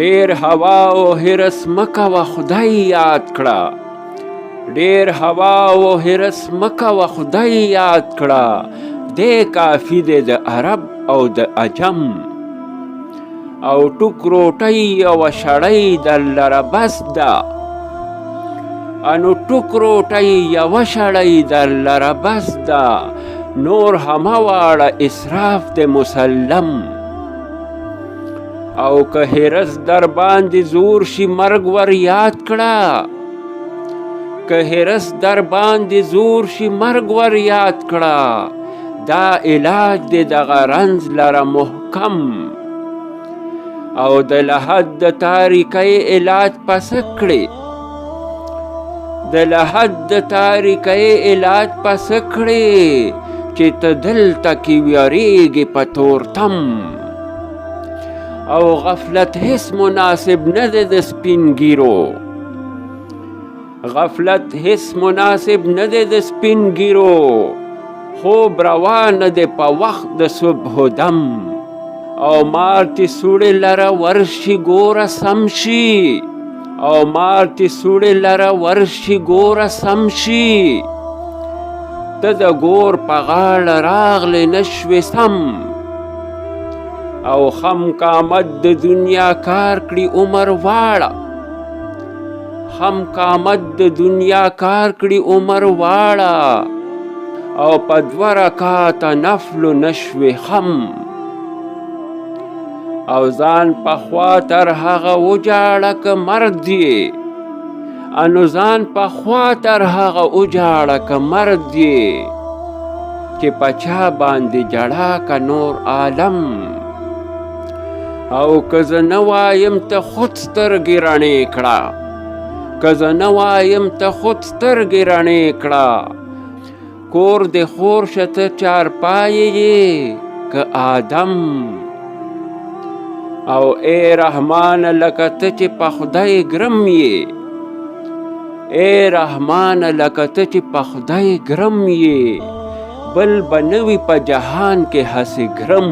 ډیر هوا او هرس مکوه خدای یاد کړه ډیر هوا او هرس مکوه خدای یاد کړه دې کافي دی د عرب او د عجم او ټوک روټۍ یوه شړۍ درلره بس ده انو ټوک روټۍ یوه شړۍ درلره بس ده نور همه واړه اسراف د مسلم او که هرس در باندې زور شي مرګ ور یاد کړه که هرس در باندې زور شي مرګ ور یاد کړه دا علاج دی دغه رنځ لره محکم او د لحد د تاریکۍ علاج پسه کړې د لحد د تاریکۍ علاج پسه کړې چې ته دلته کې ویریږې په تورتم او غفلت هیڅ مناسب نه دی د سپین ګیرو غفلت هیڅ مناسب نه دی د سپین ګیرو خوب روان دی په وخت د صبح و دم او مارتې سوړې لره ورشي ګوره سم شي او مارتې سوړې لره ورشي ګوره سم شي ته د ګور په غاړه راغلې نشوې سم او خم قامت د دنیا کار کړي عمر واړه خم قامت د دنیا کار کړي عمر واړه او په دوه رکعاته نفلو نشوې خم او ځان پخوا تر هغه وجاړه که مرد یې انو ځان پخوا تر هغه وجاړه که مرد یې چې په چا باندې جړا که نور عالم او که زه نه وایم ته خود سترګې رڼې کړه که زه نه وایم ته خود سترګې رڼې کړه کور د خور شه ته چارپایې یې که آدم او ای رحمان لکه ته چې په خدای ګرم یې ای رحمان لکه ته چې په خدای ګرم یې بل به نه وي په جهان کې هسې ګرم